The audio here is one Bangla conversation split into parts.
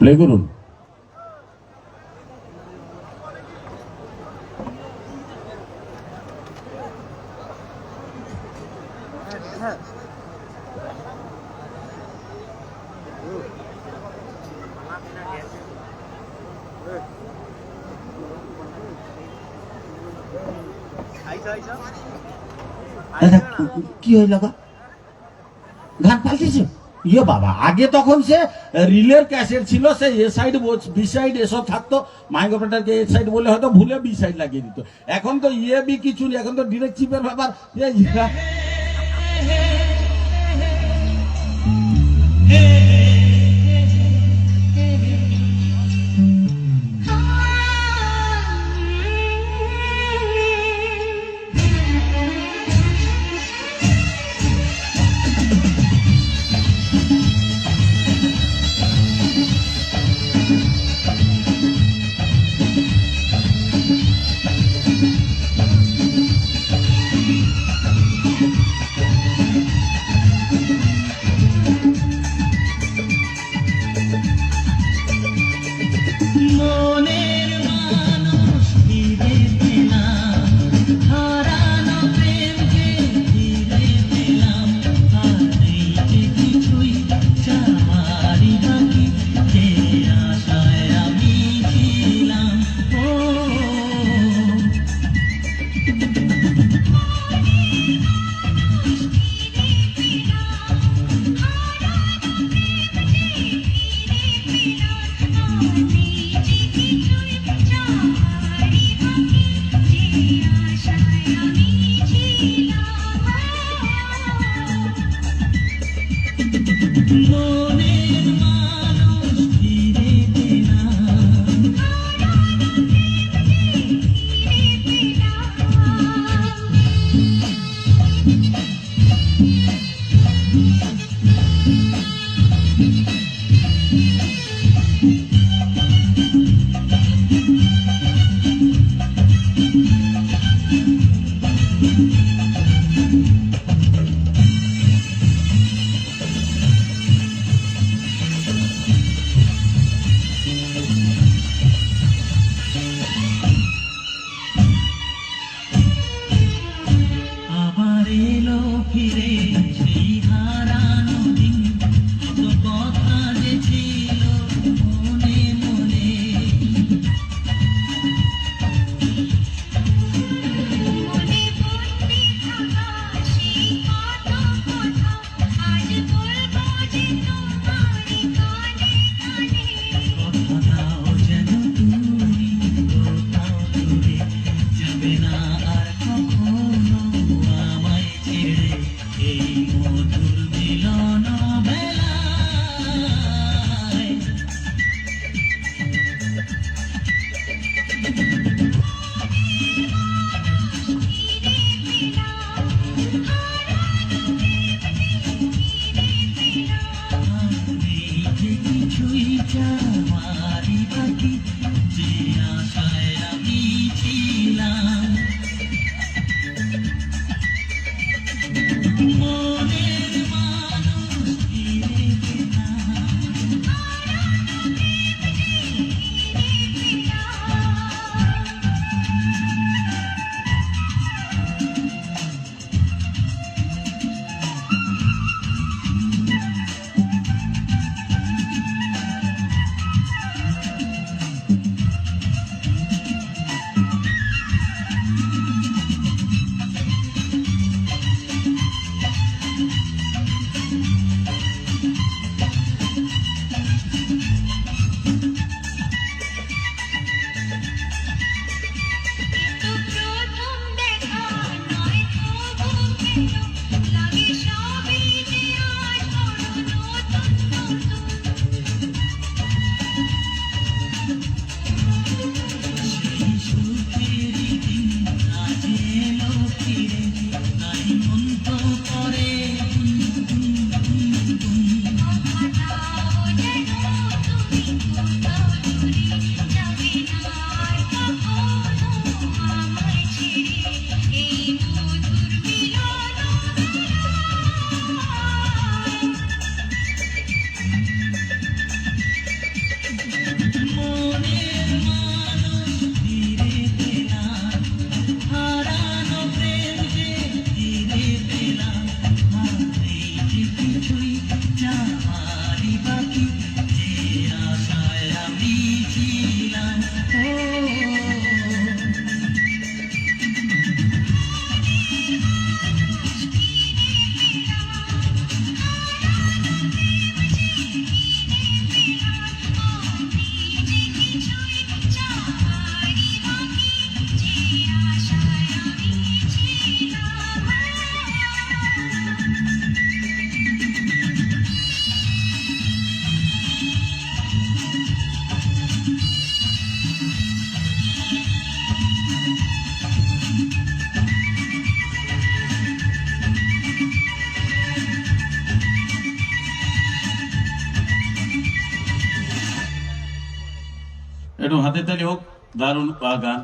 প্লে করুন। কি হইল গান পাল্টেছে? ইয়ে বাবা, আগে তখন সে রিলের ক্যাসেট ছিল, সে এ সাইড বি সাইড এসব থাকতো, মাইক অপারেটরকে এ সাইড বলে হয়তো ভুলে বি সাইড লাগিয়ে দিত। এখন তো ইয়ে বি কিছু নেই, এখন তো ডিরেক্ট চিপের ব্যাপার। একটু হাতে তালি হোক, দারুণ গান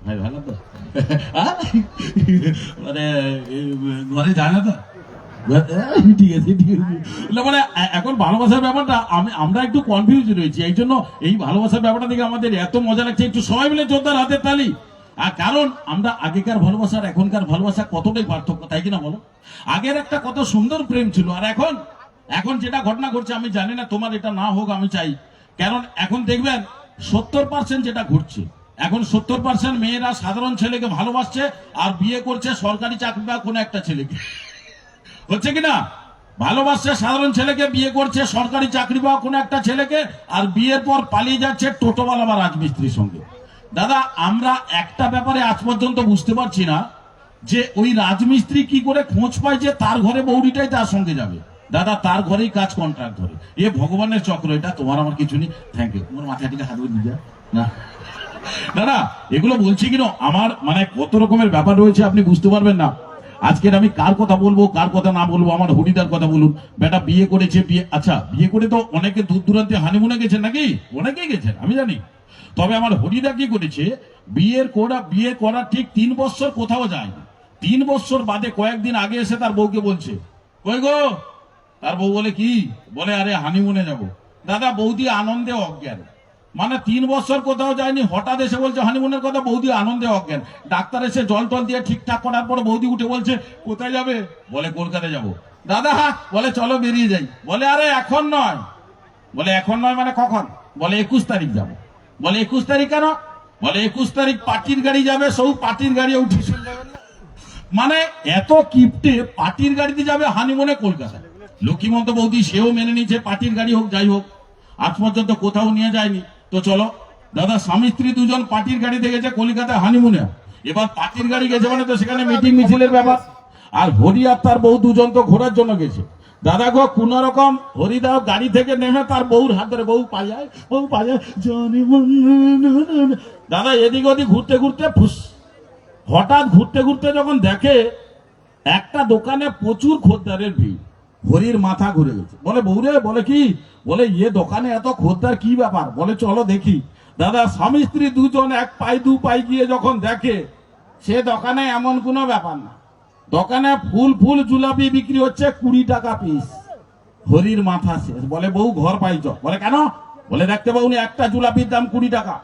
ভাই, ভালো তো? মানে ঘরে যায় না তো? ঠিক আছে, ঠিক আছে। না, মানে এখন ভালোবাসার ব্যাপারটা আমরা একটু কনফিউজ রয়েছি, এই জন্য এই ভালোবাসার ব্যাপারটা দেখে আমাদের এত মজা লাগছে। একটু সবাই মিলে জোরদার হাতের তালি। আর কারণ আমরা আগেকার ভালোবাসার এখনকার ভালোবাসা কতটাই পার্থক্য, তাই কিনা বলো? আগের একটা কত সুন্দর প্রেম ছিল, আর এখন যেটা ঘটনা ঘটছে, আমি জানি না, তোমার এটা না হোক আমি চাই। কারণ এখন দেখবেন 70% যেটা ঘটছে, এখন 70% মেয়েরা সাধারণ ছেলেকে ভালোবাসছে আর বিয়ে করছে সরকারি চাকরি বা কোনো একটা ছেলেকে। হচ্ছে কিনা? ভালোবাসছে সাধারণ ছেলেকে, বিয়ে করছে সরকারি চাকরি পাওয়া কোনো একটা ছেলেকে, আর বিয়ের পর পালিয়ে যাচ্ছে টোটোওয়ালা বা রাজমিস্ত্রির সঙ্গে। দাদা, আমরা একটা ব্যাপারে আজ পর্যন্ত বুঝতে পারছি না, যে ওই রাজমিস্ত্রি কি করে খোঁজ পায় যে তার ঘরে বৌড়িটাই তার সঙ্গে যাবে। দাদা, তার ঘরেই কাজ কন্ট্রাক্ট ধরে। এ ভগবানের চক্র, এটা তোমার আমার কিছু নেই। Thank you. তোমার মাথায় টিকে হাত দিয়ে না না না, এগুলো বলছি কিনা, আমার মানে কত রকমের ব্যাপার রয়েছে, আপনি বুঝতে পারবেন না। আজকের আমি কার কথা বলবো কার কথা না বলবো, আমার হরিদার কথা বলুন। বেটা বিয়ে করেছে, আচ্ছা বিয়ে করে তো অনেকে দূর দূরান্তে হানিমুনে গেছেন, নাকি? অনেকেই গেছেন, আমি জানি। তবে আমার হরিদা কি করেছে, বিয়ে করা ঠিক 3 বছর কোথাও যায়নি। 3 বছর বাদে কয়েকদিন আগে এসে তার বউকে বলছে, কই গো? তার বউ বলে কি? বলে আরে হানিমুনে যাব। দাদা, বৌদি আনন্দে অজ্ঞান। মানে 3 বছর কোথাও যায়নি, হঠাৎ এসে বলছে হানিমুনের কথা, বৌদি আনন্দে অজ্ঞান। ডাক্তার এসে জল টল দিয়ে ঠিকঠাক করার পর বৌদি উঠে বলছে, কোথায় যাবে? বলে কলকাতা যাব। দাদা বলে চলো বেরিয়ে যাই। বলে আরে এখন নয়। বলে এখন নয় মানে কখন? বলে 21 তারিখ যাব। বলে 21 তারিখ কেন? বলে 21 তারিখ পার্টির গাড়ি যাবে, সব পার্টির গাড়ি উঠে। মানে এত কিপটে, পার্টির গাড়িতে যাবে হানিমুনে কলকাতা। লক্ষ্মীমন্ত বৌদি সেও মেনে নিচ্ছে, পার্টির গাড়ি হোক যাই হোক, আজ পর্যন্ত কোথাও নিয়ে যায়নি। তো চলো দাদা, স্বামী স্ত্রী দুজন পার্টির গাড়িতে গেছে কলকাতায় হানিমুনে। এবার পার্টির গাড়ি গেছে মানে তো সেখানে মিটিং মিছিলের ব্যাপার। আর হরি আর তার বউ দুজন তো ঘোরার জন্য গেছে। দাদা গো, কোন রকম হরিদা গাড়ি থেকে নেমে তার বউর হাত ধরে, বউ পাজায় দাদা, এদিক ওদিক ঘুরতে ঘুরতে হঠাৎ ঘুরতে ঘুরতে যখন দেখে একটা দোকানে প্রচুর খদ্দারের ভিড়, হরির মাথা ঘুরে গেছে। বলে বউরে, বলে কি? বলে ইয়ে দোকানে এত খদ্দার, কি ব্যাপার? বলে চলো দেখি। দাদা, স্বামী স্ত্রী দুজন এক পাই দু পাই গিয়ে যখন দেখে, সে দোকানে এমন কোনো ব্যাপার না। দোকানে ফুল জুলাপি বিক্রি হচ্ছে 20 টাকা পিস। হরির মাথা শেষ। বলে বউ ঘর পাইছ? বলে কেন? বলে দেখতে পাবো একটা জুলাপির দাম 20 টাকা।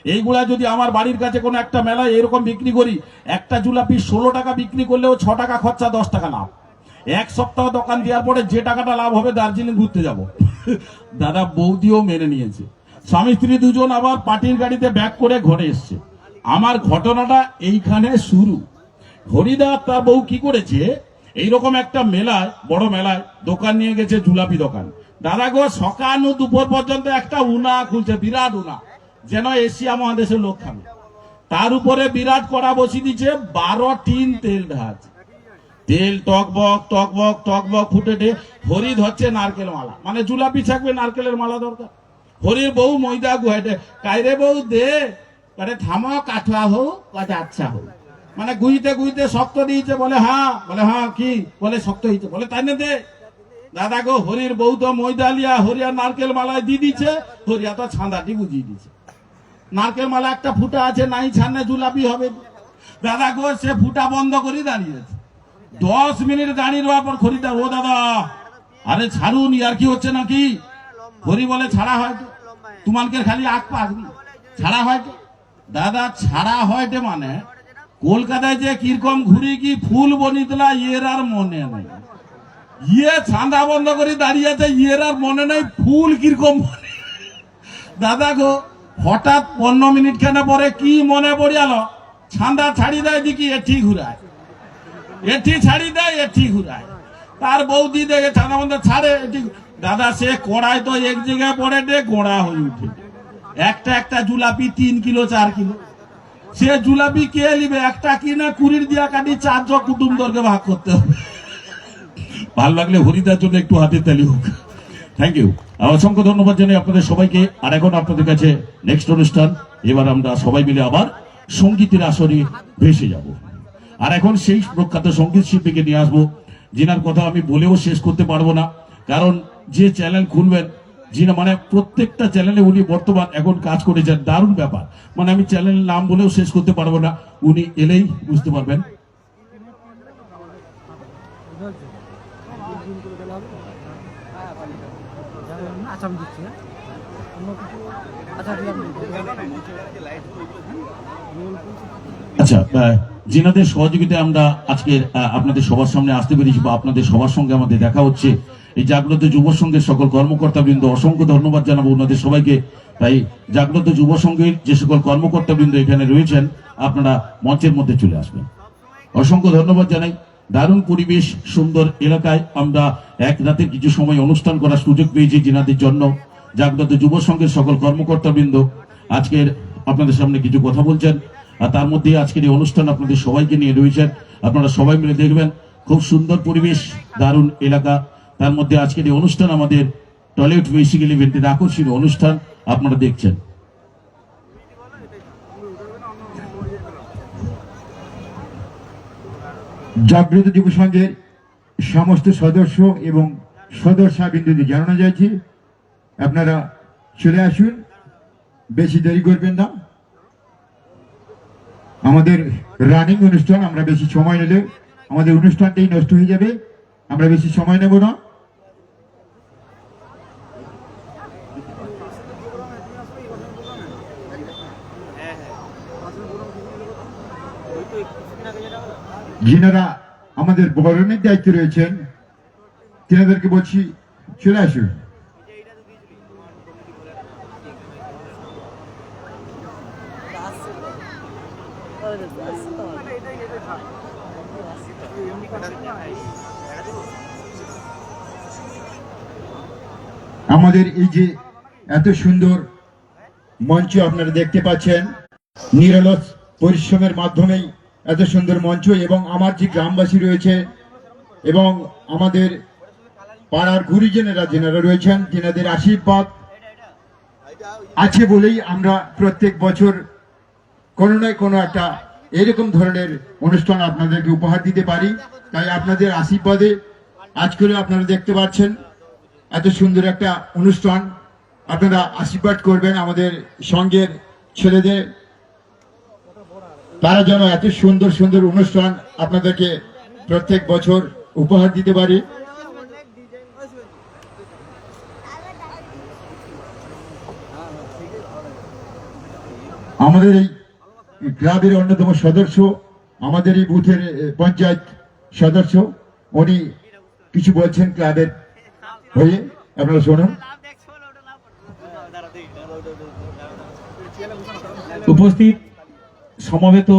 এইগুলা যদি আমার বাড়ির কাছে কোনো একটা মেলায় এরকম বিক্রি করি, একটা জুলাপি 16 টাকা বিক্রি করলেও 6 টাকা খরচা, 10 টাকা লাভ। এক সপ্তাহ দোকান দেওয়ার পরে যে টাকাটা লাভ হবে দার্জিলিং ঘুরতে যাব। দাদা, বৌদিও মেনে নিয়েছে। স্বামী স্ত্রী দুজন আবার পার্টির গাড়িতে ব্যাক করে ঘরে এসছে। আমার ঘটনাটা এইখানে শুরু। হরিদা তার বউ কি করেছে, এইরকম একটা মেলায়, বড় মেলায় দোকান নিয়ে গেছে, জুলাপি দোকান। দাদা গো, সকাল দুপুর পর্যন্ত একটা উনা খুলছে, বিরাট উনা, যেন এশিয়া মহাদেশের লোক খাবে। তার উপরে বিরাট কড়া বসিয়ে দিচ্ছে, 12 টিন তেল ঢালছে। তেল টকবক ফুটে হরি ধরছে নারকেল মালা, মানে জুলাপি থাকবে নারকেলের মালা দরকার। হরির বউ ময়দা গুহাইটে, কাইরে বউ দে, আরে থামো, কাঠুয়া হোক কাঠে আচ্ছা হোক, মানে গুইতে শক্ত দিয়েছে। বলে হ্যাঁ কি? বলে শক্ত হয়েছে। বলে তাই না দে। দাদা গো, হরির বউ তো ময়দা লিয়া হরিয়ার নারকেল মালায় দিয়ে দিচ্ছে, হরিয়া তো ছাঁদাটি বুঝিয়ে দিচ্ছে। নারকেল মালা একটা ফুটা আছে, নাই ছাড়নে জুলাপি হবে। দাদা গো, সে ফুটা বন্ধ করে দাঁড়িয়েছে। 10 মিনিট দাঁড়িয়ে রওয়ার পর খরিদার, ও দাদা আরে ছাড়ুন, ইয়ার কি হচ্ছে নাকি? হরি বলে ছাড়া হয় তোমাকে খালি আগ পাকবি, ছাড়া হয়। দাদা, ছাড়া হয় মানে কলকাতায় যে কিরকম ঘুরি কি ফুল বনিতলা, ইয়ের আর মনে নেই। ইয়ে ছান্দা বন্ধ করে দাঁড়িয়ে আছে, ইয়ের আর মনে নেই ফুল কিরকম। দাদা গো, হঠাৎ 15 মিনিট খানে পরে কি মনে পড়িয়াল, ছান্দা ছাড়ি দেয় দেখি এটি ঘুরায়, এটি ছাড়ি দেয়, এটি ঘুরায়। তার বৌদি দেখে ছান্দা বন্ধ ছাড়ে এটি। দাদা, সে কড়াই তো এক জায়গায় পড়ে গোড়া হয়ে উঠে। একটা জুলাপি 3 কিলো 4 কিলো। সে জুলাপি কে নিবে? একটা কিনা 20 দিয়া কাটি 4 কুটুমদেরকে ভাগ করতে হবে। ভালো লাগলে হরিদার জন্য একটু হাতে তালি হোক। Thank you. অসংখ্য ধন্যবাদ জানাই আপনাদের সবাইকে। আর এখন আপনাদের কাছে নেক্সট অনুষ্ঠান, এবার আমরা সবাই মিলে আবার সঙ্গীতের আসরে ভেসে যাব। আর এখন সেই প্রখ্যাত সঙ্গীত শিল্পীকে নিয়ে আসবো, যিনার কথা আমি বলেও শেষ করতে পারবো না। কারণ যে চ্যানেল খুলবেন জিনা মানে প্রত্যেকটা চ্যানেলে উনি বর্তমান এখন কাজ করেছেন, দারুণ ব্যাপার। মানে আমি চ্যানেলের নাম বলেও শেষ করতে পারবো না, উনি এলেই বুঝতে পারবেন। আচ্ছা, জিনাদের সহযোগিতায় আমরা আজকে আপনাদের সবার সামনে আসতে পেরেছি বা আপনাদের সবার সঙ্গে আমাদের দেখা হচ্ছে। এই জাগ্রত যুব সংঘের সকল কর্মকর্তাবৃন্দ, অসংখ্য ধন্যবাদ জানাবো ওনাদের সবাইকে। তাই জাগ্রত যুব সংঘের যে সকল কর্মকর্তাবৃন্দ এখানে রয়েছেন, আপনারা মঞ্চের মধ্যে চলে আসবেন। অসংখ্য ধন্যবাদ জানাই। দারুণ পরিবেশ, সুন্দর এলাকায় আমরা এক রাতে কিছু সময় অনুষ্ঠান করার সুযোগ পেয়েছি জিনাদের জন্য। জাগ্রত যুব সংঘের সকল কর্মকর্তাবৃন্দ আজকের আপনাদের সামনে কিছু কথা বলছেন, আর তার মধ্যে আজকের এই অনুষ্ঠান আপনাদের সবাইকে নিয়ে রয়েছেন। আপনারা সবাই মিলে দেখবেন, খুব সুন্দর পরিবেশ, দারুণ এলাকা। তার মধ্যে আজকের এই অনুষ্ঠান আমাদের টয়লেট বেসিক্যালি ইভেন্টের আকর্ষণীয় অনুষ্ঠান আপনারা দেখছেন। জাগ্রত যুব সংঘের সমস্ত সদস্য এবং সদস্যবৃন্দদের জানানো যাচ্ছে, আপনারা চলে আসুন, বেশি দেরি করবেন না। আমাদের রানিং অনুষ্ঠান, আমরা বেশি সময় নিলে আমাদের অনুষ্ঠানটাই নষ্ট হয়ে যাবে, আমরা বেশি সময় নেব না। যিনারা আমাদের বরণের দায়িত্বে রয়েছেন তিনাদেরকে বলছি চলে আসুন। আমাদের এই যে এত সুন্দর মঞ্চ আপনারা দেখতে পাচ্ছেন, নিরলস পরিশ্রমের মাধ্যমেই এত সুন্দর মঞ্চ, এবং আমার যে গ্রামবাসী রয়েছে এবং আমাদের পাড়ার গুরুজনেরা যেনারা রয়েছেন, যেনাদের আশীর্বাদ আছে বলেই আমরা প্রত্যেক বছর কোনো না কোনো একটা এরকম ধরনের অনুষ্ঠান আপনাদেরকে উপহার দিতে পারি। তাই আপনাদের আশীর্বাদে আজ করে আপনারা দেখতে পাচ্ছেন এত সুন্দর একটা অনুষ্ঠান। আপনারা আশীর্বাদ করবেন আমাদের সঙ্গের ছেলেদের, তারা যেন এত সুন্দর সুন্দর অনুষ্ঠান আপনাদেরকে প্রত্যেক বছর উপহার দিতে পারি। আমাদের এই ক্লাবের অন্যতম সদস্য, আমাদের এই বুথের পঞ্চায়েত সদস্য, উনি কিছু বলছেন ক্লাবের হয়ে, আপনারা শুনুন। উপস্থিত সমবেত